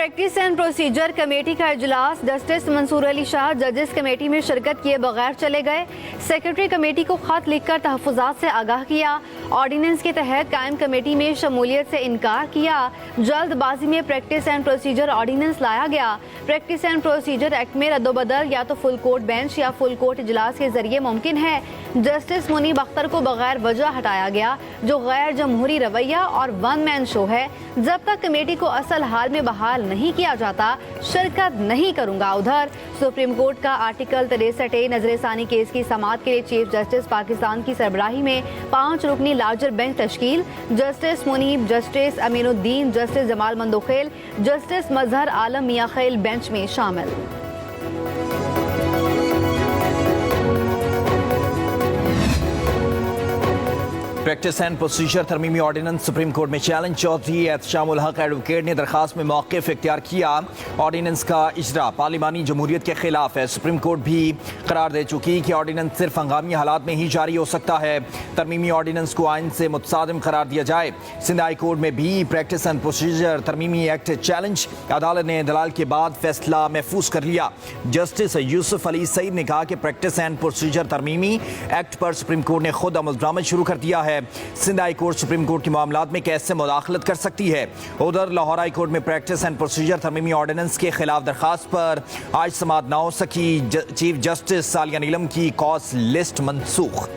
Practice and procedure committee का इजलास justice Mansoor Ali Shah जजेस कमेटी में शिरकत किए बगैर चले गए। सेक्रेटरी कमेटी को खत लिखकर तहफ़्फ़ुज़ात से आगाह किया। ऑर्डिनेंस के तहत कायम कमेटी में शमूलियत से इनकार किया। जल्दबाजी में प्रैक्टिस एंड प्रोसीजर ऑर्डिनेंस लाया गया। प्रैक्टिस एंड प्रोसीजर एक्ट में रद्दोबदल या तो फुल कोर्ट बेंच या फुल कोर्ट इजलास के जरिए मुमकिन है। जस्टिस मुनीब अख्तर को बगैर वजह हटाया गया, जो गैर जमहूरी रवैया और वन मैन शो है। जब तक कमेटी को असल हाल में बहाल नहीं किया जाता, शिरकत नहीं करूंगा। उधर सुप्रीम कोर्ट का आर्टिकल 63A नजरसानी केस की समाअत के लिए चीफ जस्टिस पाकिस्तान की सरबराही में 5 रुकनी लार्जर बेंच तश्कील। Justice Munib, justice Aminuddin, justice Jamal Mandokhail, justice Mazhar Alam Miankhel bench में शामिल। प्रैक्टिस एंड प्रोसीजर तरमीमी ऑर्डिनेंस सुप्रीम कोर्ट में चैलेंज। चौधरी एहतशामुल हक एडवोकेट ने दरखास्त में मौक़िफ़ इख्तियार किया। ऑर्डिनेंस का इजरा पार्लिमानी जमहूरियत के खिलाफ है। सुप्रीम कोर्ट भी करार दे चुकी कि ऑर्डिनेंस सिर्फ हंगामी हालात में ही जारी हो सकता है। तरमीमी ऑर्डिनेंस को आइन से मुतसादिम करार दिया जाए। सिंध हाई कोर्ट में भी प्रैक्टिस एंड प्रोसीजर तरमीमी एक्ट चैलेंज। अदालत ने दलाल के बाद फैसला महफूज कर लिया। जस्टिस यूसुफ अली सईद ने कहा कि प्रैक्टिस एंड प्रोसीजर तरमीमी एक्ट पर सुप्रीम कोर्ट ने खुद अमल दरामद शुरू कर दिया है। Sindh high court supreme court के मामलात में कैसे मुदाखलत कर सकती है। उधर लाहौर हाई कोर्ट में प्रैक्टिस एंड प्रोसीजर तरमीमी ऑर्डिनेंस के खिलाफ दरखास्त पर आज समाअत न हो सकी। चीफ जस्टिस सालिया नीलम की कॉज लिस्ट मनसूख।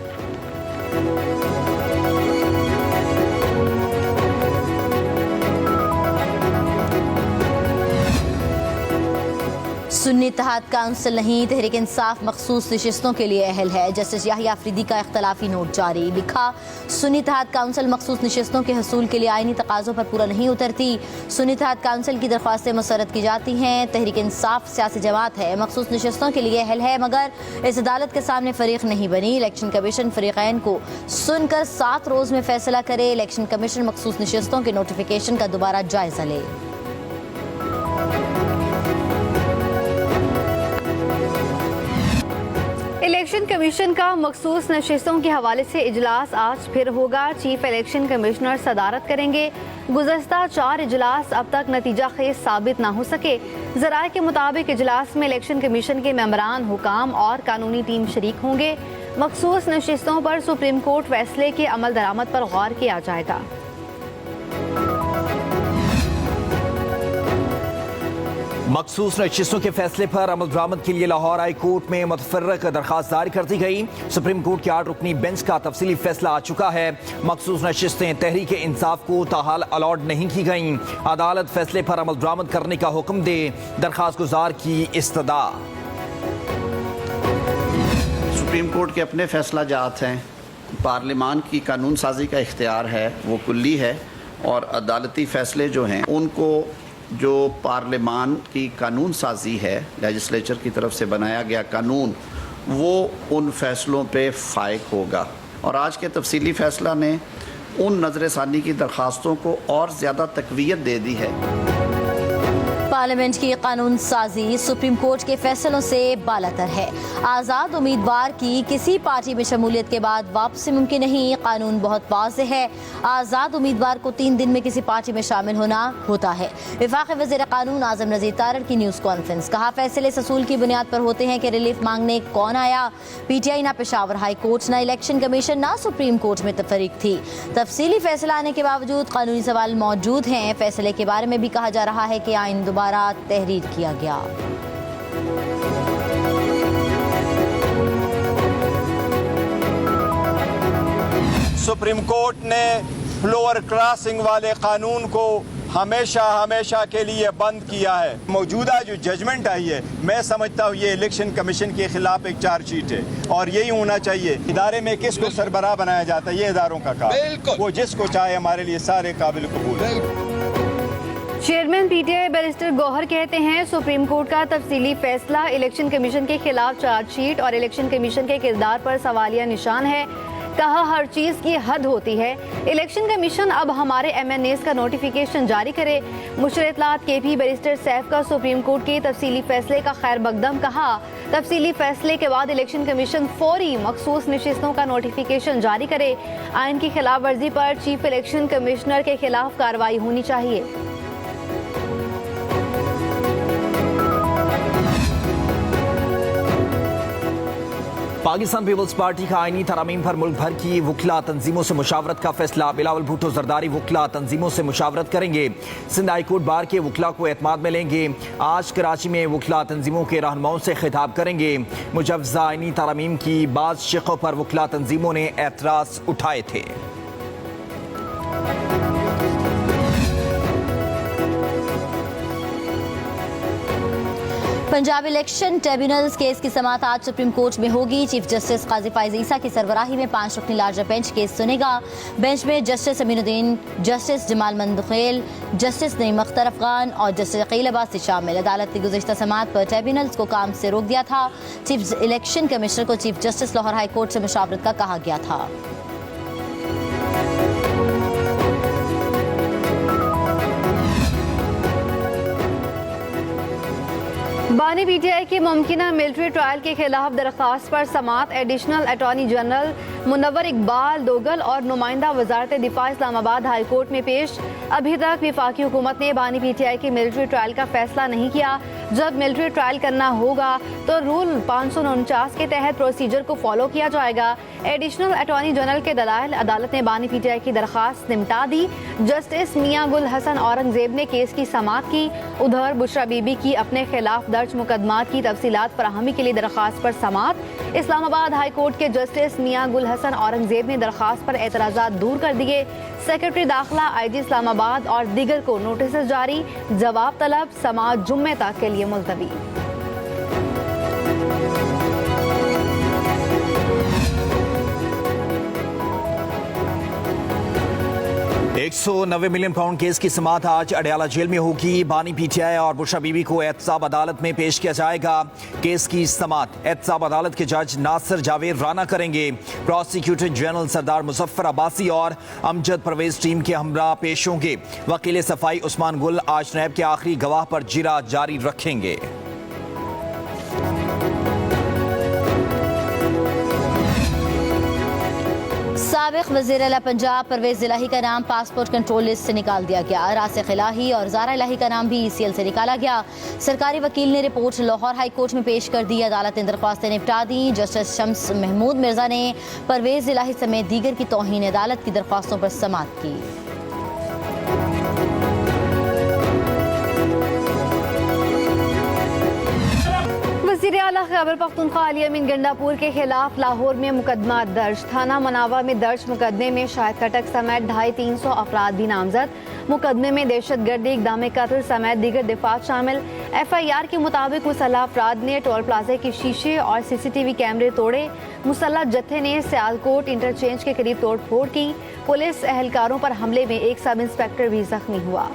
सुन्नी इत्तेहाद काउंसिल नहीं, तहरीक इंसाफ मखसूस नशिस्तों के लिए अहल है। जस्टिस याहिया अफरीदी का इख्तलाफी नोट जारी। लिखा, सुन्नी इत्तेहाद काउंसिल मखसूस नशिस्तों के हसूल के लिए आइनी तकाज़ों पर पूरा नहीं उतरती। सुन्नी इत्तेहाद काउंसिल की दरख्वास्तें मुसरत की जाती हैं। तहरीक इंसाफ सियासी जमात है, मखसूस नशिस्तों के लिए अहल है, मगर इस अदालत के सामने फरीक नहीं बनी। इलेक्शन कमीशन फरीक़ैन को सुनकर 7 रोज़ में फैसला करे। इलेक्शन कमीशन मखसूस नशिस्तों के नोटिफिकेशन का दोबारा जायजा ले। इलेक्शन कमीशन का मखसूस नशिस्तों के हवाले से इजलास आज फिर होगा। चीफ इलेक्शन कमिश्नर सदारत करेंगे। गुज़श्ता 4 इजलास अब तक नतीजा खेज साबित ना हो सके। ज़राए के मुताबिक इजलास में इलेक्शन कमीशन के मेंबरान, हुकाम और कानूनी टीम शरीक होंगे। मखसूस नशिस्तों पर सुप्रीम कोर्ट फैसले के अमल दरामद पर गौर किया जाएगा। मखसूस नशिस्तों के फैसले पर अमल दरामद के लिए लाहौर हाई कोर्ट में मुतफर्रक दरखास्त दायर कर दी गई। सुप्रीम कोर्ट के 8 रुकनी बेंच का तफसीली फैसला आ चुका है। मखसूस नशिस्तें तहरीक इंसाफ को ताहाल अलॉट नहीं की गईं। अदालत फैसले पर अमल दरामद करने का हुक्म दे। दरखास्त गुजार की इस्तदा। सुप्रीम कोर्ट के अपने फैसला जात हैं। पार्लिमान की कानून साजी का इख्तियार है, वो कुल्ली है, और अदालती फ़ैसले जो हैं उनको जो पार्लिमान की कानून साजी है, लेजिस्लेचर की तरफ से बनाया गया कानून, वो उन फैसलों पे फायक होगा। और आज के तफसीली फ़ैसला ने उन नज़रसानी की दरख्वास्तों को और ज़्यादा तक़वियत दे दी है। पार्लियामेंट की कानून साजी सुप्रीम कोर्ट के फैसलों से बालातर है। आज़ाद उम्मीदवार की किसी पार्टी में शमूलियत के बाद वापसी मुमकिन नहीं। कानून बहुत वाज़ेह है। आज़ाद उम्मीदवार को 3 दिन में किसी पार्टी में शामिल होना होता है। वफाकी वज़ीर कानून आज़म नज़ीर तारड़ की न्यूज़ कॉन्फ्रेंस। कहा, फैसले असूल की बुनियाद पर होते हैं कि रिलीफ मांगने कौन आया। PTI ना पेशावर हाई कोर्ट, ना इलेक्शन कमीशन, ना सुप्रीम कोर्ट में तफरीक थी। तफसीली फैसला आने के बावजूद कानूनी सवाल मौजूद हैं। फैसले के बारे में भी कहा जा रहा है कि आइन दोबारा तहरीर किया गया। सुप्रीम कोर्ट ने फ्लोअर क्रॉसिंग वाले कानून को हमेशा के लिए बंद किया है। मौजूदा जो जजमेंट आई है, मैं समझता हूँ ये इलेक्शन कमीशन के खिलाफ एक चार्जशीट है, और यही होना चाहिए। इदारे में किसको सरबराह बनाया जाता है, ये इदारों का काम, वो जिसको चाहे हमारे लिए सारे काबिल कबूल है। चेयरमैन PTI बैरिस्टर गौहर कहते हैं, सुप्रीम कोर्ट का तफसीली फैसला इलेक्शन कमीशन के खिलाफ चार्जशीट और इलेक्शन कमीशन के किरदार पर सवालिया निशान है। कहा, हर चीज की हद होती है। इलेक्शन कमीशन अब हमारे MNAs का नोटिफिकेशन जारी करे। मुशर इत्तलात KP बैरिस्टर सैफ का सुप्रीम कोर्ट के तफसीली फैसले का खैर मकदम। कहा, तफसीली फैसले के बाद इलेक्शन कमीशन फौरी मखसूस नशिस्तों का नोटिफिकेशन जारी करे। आइन की खिलाफ वर्जी पर चीफ इलेक्शन कमिश्नर के खिलाफ कार्रवाई होनी चाहिए। पाकिस्तान पीपल्स पार्टी का आईनी तरमीम पर मुल्क भर की वकला तंजीमों से मुशावरत का फैसला। बिलावल भुट्टो जरदारी वकला तंजीमों से मुशावरत करेंगे। सिंध हाई कोर्ट बार के वकला को एतमाद में लेंगे। आज कराची में वकला तंजीमों के रहनुमाओं से खिताब करेंगे। मुजव्वज़ा आईनी तरमीम की बाज़ शिक़ों पर वकला तंजीमों ने एतराज़ उठाए थे। पंजाब इलेक्शन ट्रिब्यूनल्स केस की समाअत आज सुप्रीम कोर्ट में होगी। चीफ जस्टिस काजी फाइज ईसा की सरबराही में 5 रुकनी लार्जर बेंच केस सुनेगा। बेंच में justice Aminuddin, justice Jamal Mandokhail, justice Naeem Akhtar Afghan और जस्टिस अकील अब्बासी शामिल। अदालत ने गुज़िश्ता समाअत पर ट्रिब्यूनल्स को काम से रोक दिया था। चीफ इलेक्शन कमिश्नर को chief justice Lahore high court से मुशावरत का कहा गया था। बानी पीटीआई की मुमकिना मिलिट्री ट्रायल के खिलाफ दरख्वास्त पर समाअत additional attorney general Munawar Iqbal Duggal और नुमाइंदा वजारत दिफा इस्लामाबाद हाई कोर्ट में पेश। अभी तक वफाकी हुकूमत ने बानी पीटीआई की मिलिट्री ट्रायल का फैसला नहीं किया। जब मिलिट्री ट्रायल करना होगा तो रूल 549 के तहत प्रोसीजर को फॉलो किया जाएगा। एडिशनल अटॉर्नी जनरल के दलाइल अदालत ने बानी पीटीआई की दरख्वास्त निपटा दी। जस्टिस मियां गुल हसन औरंगजेब ने केस की समाअत की। उधर बुशरा बीबी की अपने खिलाफ दर्ज मुकदमात की तफसीलात फराहमी के लिए दरख्वास्त पर समाअत। इस्लामाबाद हाई कोर्ट के जस्टिस मियां गुल हसन औरंगजेब ने दरख्वास्त पर एतराज़ात दूर कर दिए। सेक्रेटरी दाखिला, IG इस्लामाबाद और दीगर को नोटिस जारी। जवाब तलब समाअत जुम्मे तक के लिए मुलतवी। 190 मिलियन पाउंड केस की समाअत आज अडयाला जेल में होगी। बानी पीटीआई और बुशरा बीबी को एहतसाब अदालत में पेश किया जाएगा। केस की समाअत एहतसाब अदालत के जज नासिर जावेद राना करेंगे। प्रोसिक्यूटर जनरल सरदार मुजफ्फर अब्बासी और अमजद परवेज टीम के हमरा पेश होंगे। वकील सफाई उस्मान गुल आज नैब के आखिरी गवाह पर जिरा जारी रखेंगे। साबिक वज़ीर आला पंजाब परवेज इलाही का नाम पासपोर्ट कंट्रोल लिस्ट से निकाल दिया गया। रासिक इलाही और ज़ारा इलाही का नाम भी ECL से निकाला गया। सरकारी वकील ने रिपोर्ट लाहौर हाई कोर्ट में पेश कर दी। अदालत ने दरख्वास्तें निपटा दी। जस्टिस शम्स महमूद मिर्जा ने परवेज इलाही समेत दीगर की तौहीन अदालत की दरख्वास्तों पर समाअत की। वज़ीर आला खैबर पख्तूनख्वा अली अमीन गंडापुर के खिलाफ लाहौर में मुकदमा दर्ज। थाना मनावा में दर्ज मुकदमे में शाहिद खटक समेत 250-300 अफराद भी नामजद। मुकदमे में दहशतगर्दी, इक़दाम कत्ल समेत दीगर दिफात शामिल। FIR के मुताबिक मुसल्लह अफराद ने टोल प्लाजा के शीशे और CCTV कैमरे तोड़े। मुसल्लह जत्थे ने सियालकोट इंटरचेंज के करीब तोड़ फोड़ की। पुलिस एहलकारों पर हमले में एक सब इंस्पेक्टर भी जख्मी हुआ।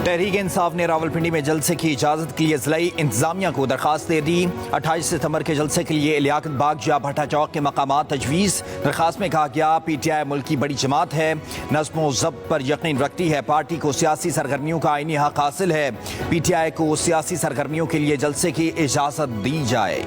तहरीक इंसाफ ने रावलपिंडी में जलसे की इजाज़त के लिए ज़िलाई इंतजामिया को दरख्वास्त दे दी। 28 सितंबर के जलसे के लिए लियाकत बाग या भट्टा चौक के मकामात तजवीज़। दरख्वास्त में कहा गया PTI मुल्क की बड़ी जमात है, नज़्म व ज़ब्त पर यकीन रखती है। पार्टी को सियासी सरगर्मियों का आईनी हक हासिल है। PTI को सियासी सरगर्मियों के लिए जलसे की इजाज़त दी जाए।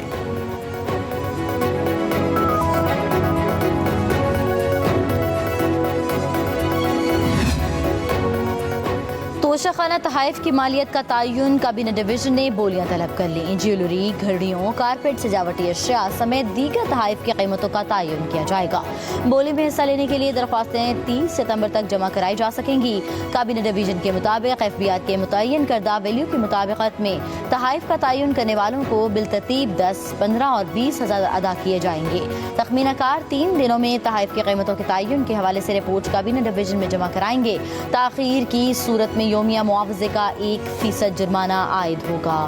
तोशाखाना तहाइफ की मालियत का तयन काबीना डिवीजन ने बोलियां तलब कर ली। ज्वेलरी, घड़ियों, कारपेट, सजावटी अशिया समेत दीगर तहाइफ की कीमतों का तयन किया जाएगा। बोली में हिस्सा लेने के लिए दरख्वास्तें 30 सितंबर तक जमा कराई जा सकेंगी। काबीना डिवीजन के मुताबिक FBR के मुतय्यन करदा वैल्यू की मुताबिकत में तहाइफ का तयन करने वालों को बिलतरतीब 10, 15 और 20 हज़ार अदा किए जाएंगे। तखमीनाकार 3 दिनों में तहाइफ की कीमतों के तयन के हवाले से रिपोर्ट काबीना डिवीजन में जमा कराएंगे। ताखीर की सूरत में योमिया मुआवजे का 1% जुर्माना आयद होगा।